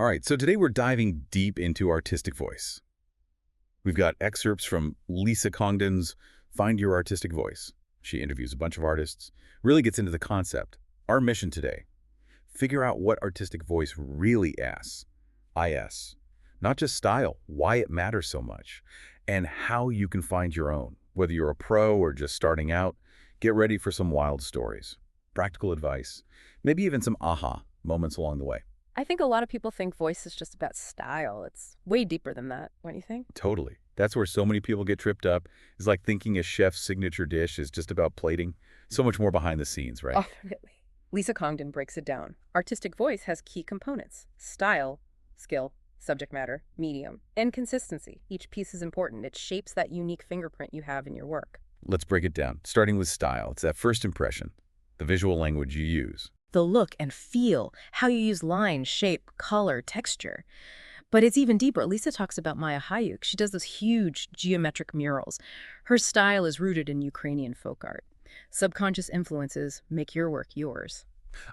All right, so today we're diving deep into artistic voice. We've got excerpts from Lisa Congdon's Find Your Artistic Voice. She interviews a bunch of artists, really gets into the concept. Our mission today, figure out what artistic voice really asks. IS. Not just style, why it matters so much, and how you can find your own. Whether you're a pro or just starting out, get ready for some wild stories, practical advice, maybe even some aha moments along the way. I think a lot of people think voice is just about style. It's way deeper than that, don't you think? Totally. That's where so many people get tripped up. It's like thinking a chef's signature dish is just about plating. So much more behind the scenes, right? Definitely. Lisa Congdon breaks it down. Artistic voice has key components: style, skill, subject matter, medium, and consistency. Each piece is important. It shapes that unique fingerprint you have in your work. Let's break it down, starting with style. It's that first impression, the visual language you use. The look and feel, how you use line, shape, color, texture. But it's even deeper. Lisa talks about Maya Hayuk. She does those huge geometric murals. Her style is rooted in Ukrainian folk art. Subconscious influences make your work yours.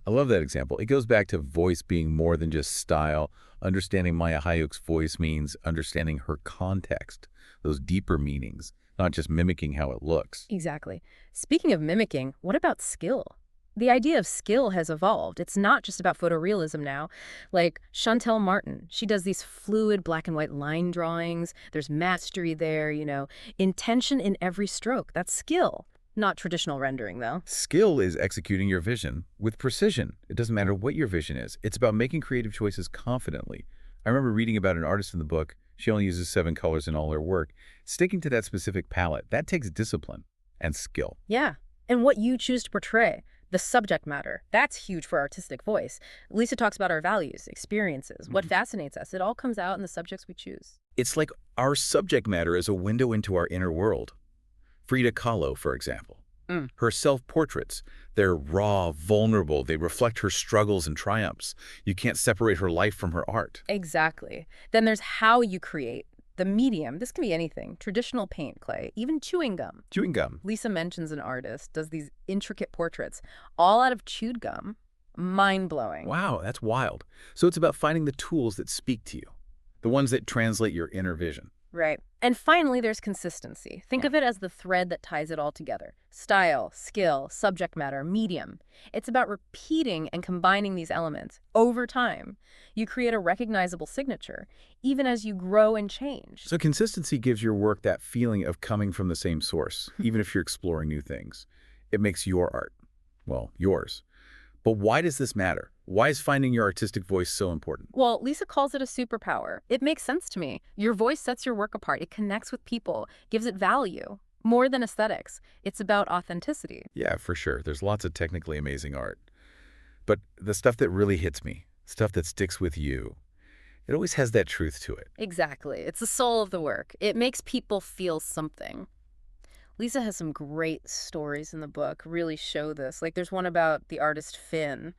I love that example. It goes back to voice being more than just style. Understanding Maya Hayek's voice means understanding her context, those deeper meanings, not just mimicking how it looks. Exactly. Speaking of mimicking, what about skill? The idea of skill has evolved. It's not just about photorealism now. Like Chantel Martin, she does these fluid black and white line drawings. There's mastery there, intention in every stroke. That's skill. Not traditional rendering, though. Skill is executing your vision with precision. It doesn't matter what your vision is. It's about making creative choices confidently. I remember reading about an artist in the book. She only uses 7 colors in all her work. Sticking to that specific palette, that takes discipline and skill. Yeah, and what you choose to portray. The subject matter, that's huge for artistic voice. Lisa talks about our values, experiences, what fascinates us. It all comes out in the subjects we choose. It's like our subject matter is a window into our inner world. Frida Kahlo, for example. Her self-portraits, they're raw, vulnerable. They reflect her struggles and triumphs. You can't separate her life from her art. Exactly. Then there's how you create. The medium, this can be anything. Traditional paint, clay, even chewing gum. Chewing gum. Lisa mentions an artist, does these intricate portraits, all out of chewed gum. Mind-blowing. Wow, that's wild. So it's about finding the tools that speak to you, the ones that translate your inner vision. Right. And finally, there's consistency. Think of it as the thread that ties it all together. Style, skill, subject matter, medium. It's about repeating and combining these elements over time. You create a recognizable signature, even as you grow and change. So consistency gives your work that feeling of coming from the same source, even if you're exploring new things. It makes your art, well, yours. But why does this matter? Why is finding your artistic voice so important? Well, Lisa calls it a superpower. It makes sense to me. Your voice sets your work apart. It connects with people, gives it value. More than aesthetics, it's about authenticity. Yeah, for sure. There's lots of technically amazing art. But the stuff that really hits me, stuff that sticks with you, it always has that truth to it. Exactly. It's the soul of the work. It makes people feel something. Lisa has some great stories in the book, really show this. Like there's one about the artist Finn.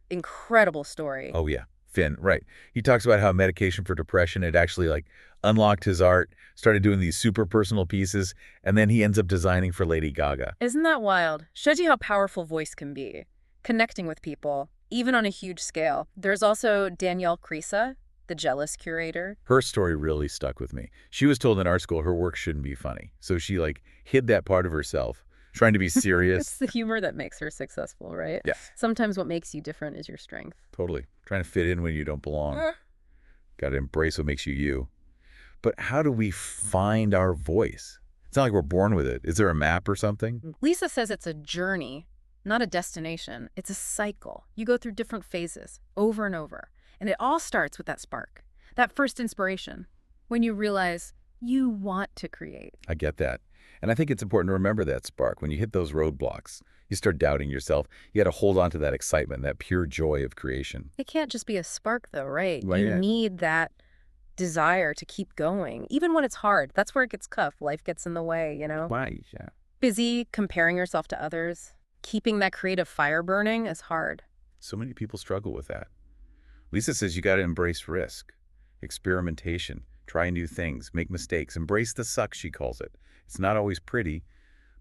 Incredible story. Oh, yeah. Finn, right. He talks about how medication for depression had actually unlocked his art, started doing these super personal pieces, and then he ends up designing for Lady Gaga. Isn't that wild? Shows you how powerful voice can be. Connecting with people, even on a huge scale. There's also Danielle Crisa, the jealous curator. Her story really stuck with me. She was told in art school her work shouldn't be funny. So she hid that part of herself, trying to be serious. It's the humor that makes her successful, right? Yeah. Sometimes what makes you different is your strength. Totally. Trying to fit in when you don't belong. Got to embrace what makes you you. But how do we find our voice? It's not like we're born with it. Is there a map or something? Lisa says it's a journey, not a destination. It's a cycle. You go through different phases over and over. And it all starts with that spark, that first inspiration, when you realize you want to create. I get that. And I think it's important to remember that spark. When you hit those roadblocks, you start doubting yourself. You got to hold on to that excitement, that pure joy of creation. It can't just be a spark, though, right? Well, you yeah. need that desire to keep going, even when it's hard. That's where it gets tough. Life gets in the way, Why? Yeah. Busy, comparing yourself to others. Keeping that creative fire burning is hard. So many people struggle with that. Lisa says you got to embrace risk, experimentation, try new things, make mistakes, embrace the suck, she calls it. It's not always pretty,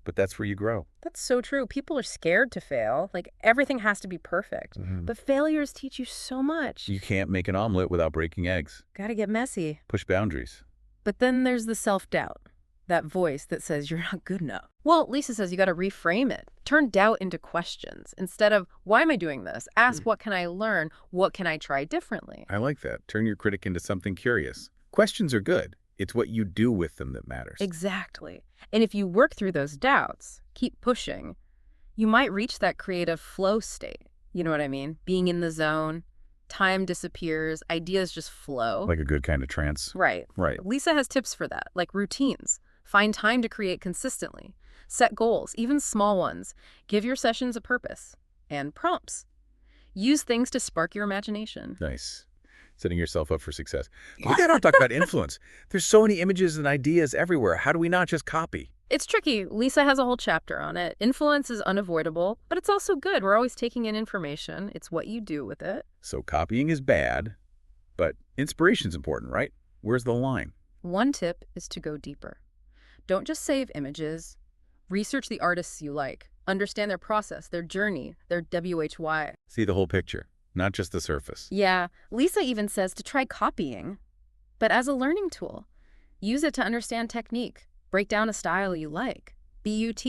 but that's where you grow. That's so true. People are scared to fail. Like, everything has to be perfect. Mhm. But failures teach you so much. You can't make an omelet without breaking eggs. Gotta get messy. Push boundaries. But then there's the self-doubt. That voice that says you're not good enough. Well, Lisa says you got to reframe it. Turn doubt into questions. Instead of, why am I doing this? Ask, what can I learn? What can I try differently? I like that. Turn your critic into something curious. Questions are good. It's what you do with them that matters. Exactly. And if you work through those doubts, keep pushing, you might reach that creative flow state. You know what I mean? Being in the zone, time disappears, ideas just flow. Like a good kind of trance. Right. Right. Lisa has tips for that, like routines. Find time to create consistently. Set goals, even small ones. Give your sessions a purpose. And prompts. Use things to spark your imagination. Nice. Setting yourself up for success. We gotta talk about influence. There's so many images and ideas everywhere. How do we not just copy? It's tricky. Lisa has a whole chapter on it. Influence is unavoidable, but it's also good. We're always taking in information. It's what you do with it. So copying is bad, but inspiration's important, right? Where's the line? One tip is to go deeper. Don't just save images. Research the artists you like. Understand their process, their journey, their WHY. See the whole picture, not just the surface. Yeah, Lisa even says to try copying, but as a learning tool. Use it to understand technique. Break down a style you like. BUT.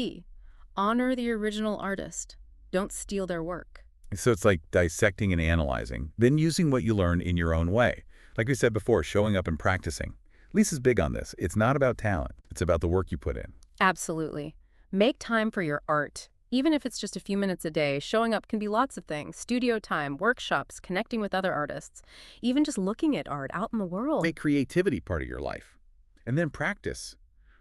Honor the original artist. Don't steal their work. So it's like dissecting and analyzing, then using what you learn in your own way. Like we said before, showing up and practicing. Lisa's big on this. It's not about talent. It's about the work you put in. Absolutely. Make time for your art. Even if it's just a few minutes a day, showing up can be lots of things. Studio time, workshops, connecting with other artists, even just looking at art out in the world. Make creativity part of your life. And then practice.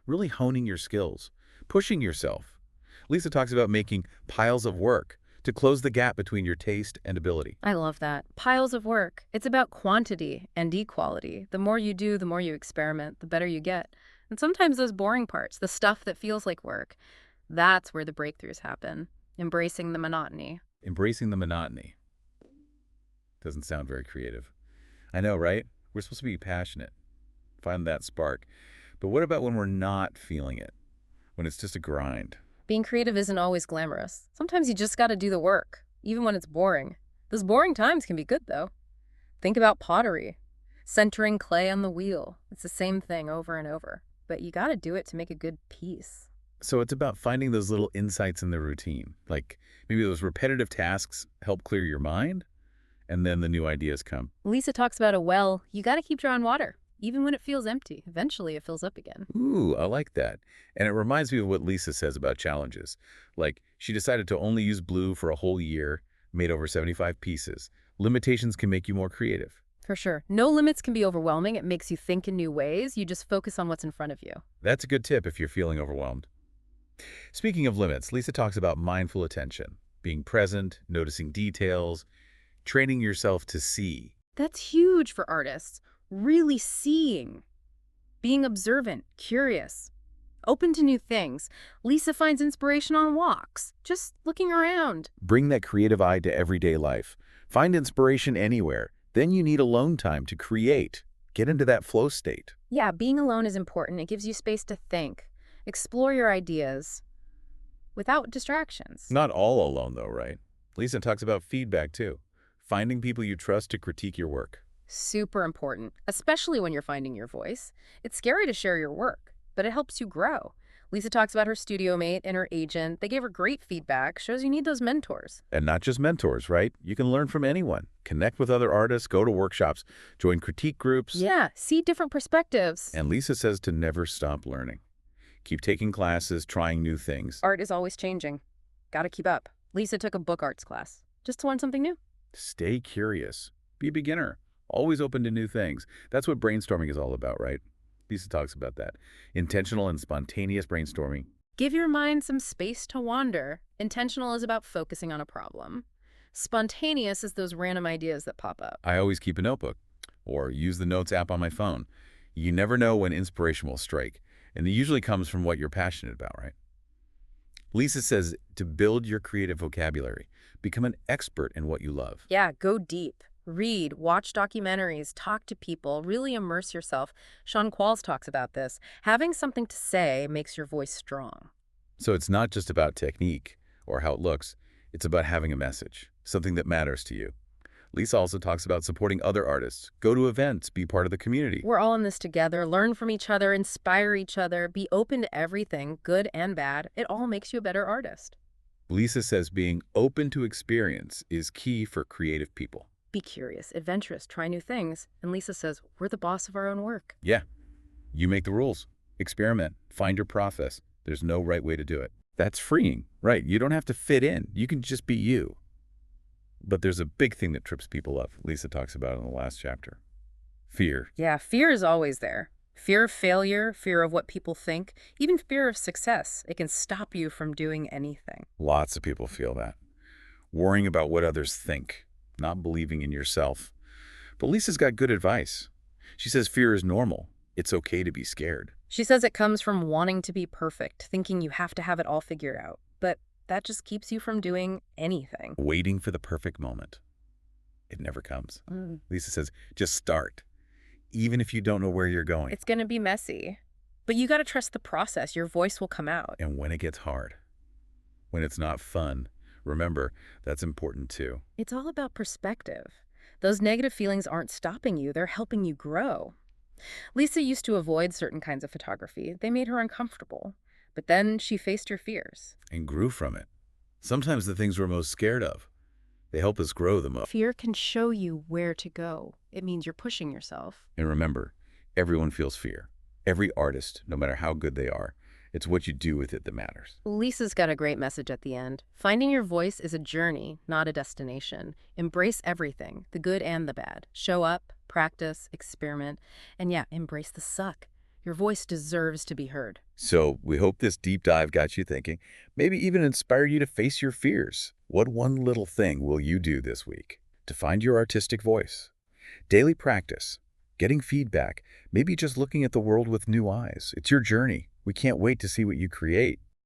Really honing your skills. Pushing yourself. Lisa talks about making piles of work to close the gap between your taste and ability. I love that. Piles of work. It's about quantity and equality. The more you do, the more you experiment, the better you get. And sometimes those boring parts, the stuff that feels like work, that's where the breakthroughs happen. Embracing the monotony. Embracing the monotony. Doesn't sound very creative. I know, right? We're supposed to be passionate. Find that spark. But what about when we're not feeling it? When it's just a grind? Being creative isn't always glamorous. Sometimes you just got to do the work, even when it's boring. Those boring times can be good, though. Think about pottery. Centering clay on the wheel. It's the same thing over and over. But you got to do it to make a good piece. So it's about finding those little insights in the routine. Like maybe those repetitive tasks help clear your mind, and then the new ideas come. Lisa talks about a well. You got to keep drawing water, even when it feels empty. Eventually, it fills up again. Ooh, I like that. And it reminds me of what Lisa says about challenges. Like, she decided to only use blue for a whole year, made over 75 pieces. Limitations can make you more creative. For sure. No limits can be overwhelming. It makes you think in new ways. You just focus on what's in front of you. That's a good tip if you're feeling overwhelmed. Speaking of limits, Lisa talks about mindful attention, being present, noticing details, training yourself to see. That's huge for artists. Really seeing. Being observant, curious, open to new things. Lisa finds inspiration on walks, just looking around. Bring that creative eye to everyday life. Find inspiration anywhere. Then you need alone time to create. Get into that flow state. Yeah, being alone is important. It gives you space to think, explore your ideas without distractions. Not all alone though, right? Lisa talks about feedback too. Finding people you trust to critique your work. Super important, especially when you're finding your voice. It's scary to share your work, but it helps you grow. Lisa talks about her studio mate and her agent. They gave her great feedback. Shows you need those mentors. And not just mentors, right? You can learn from anyone. Connect with other artists, go to workshops, join critique groups. Yeah, see different perspectives. And Lisa says to never stop learning. Keep taking classes, trying new things. Art is always changing. Gotta keep up. Lisa took a book arts class just to learn something new. Stay curious. Be a beginner. Always open to new things. That's what brainstorming is all about, right? Lisa talks about that. Intentional and spontaneous brainstorming. Give your mind some space to wander. Intentional is about focusing on a problem. Spontaneous is those random ideas that pop up. I always keep a notebook or use the Notes app on my phone. You never know when inspiration will strike, and it usually comes from what you're passionate about, right? Lisa says to build your creative vocabulary, become an expert in what you love. Yeah, go deep. Read, watch documentaries, talk to people, really immerse yourself. Sean Qualls talks about this. Having something to say makes your voice strong. So it's not just about technique or how it looks. It's about having a message, something that matters to you. Lisa also talks about supporting other artists. Go to events, be part of the community. We're all in this together. Learn from each other, inspire each other, be open to everything, good and bad. It all makes you a better artist. Lisa says being open to experience is key for creative people. Be curious, adventurous, try new things. And Lisa says, we're the boss of our own work. Yeah, you make the rules. Experiment. Find your process. There's no right way to do it. That's freeing, right? You don't have to fit in. You can just be you. But there's a big thing that trips people up, Lisa talks about in the last chapter. Fear. Yeah, fear is always there. Fear of failure, fear of what people think, even fear of success. It can stop you from doing anything. Lots of people feel that. Worrying about what others think, not believing in yourself. But Lisa's got good advice. She says fear is normal. It's okay to be scared. She says it comes from wanting to be perfect, thinking you have to have it all figured out. But that just keeps you from doing anything. Waiting for the perfect moment. It never comes. Lisa says, just start. Even if you don't know where you're going. It's going to be messy. But you got to trust the process. Your voice will come out. And when it gets hard, when it's not fun, remember, that's important too. It's all about perspective. Those negative feelings aren't stopping you. They're helping you grow. Lisa used to avoid certain kinds of photography. They made her uncomfortable. But then she faced her fears. And grew from it. Sometimes the things we're most scared of, they help us grow the most. Fear can show you where to go. It means you're pushing yourself. And remember, everyone feels fear. Every artist, no matter how good they are, it's what you do with it that matters. Lisa's got a great message at the end. Finding your voice is a journey, not a destination. Embrace everything, the good and the bad. Show up, practice, experiment, and yeah, embrace the suck. Your voice deserves to be heard. So we hope this deep dive got you thinking, maybe even inspired you to face your fears. What one little thing will you do this week to find your artistic voice? Daily practice, getting feedback, maybe just looking at the world with new eyes. It's your journey. We can't wait to see what you create.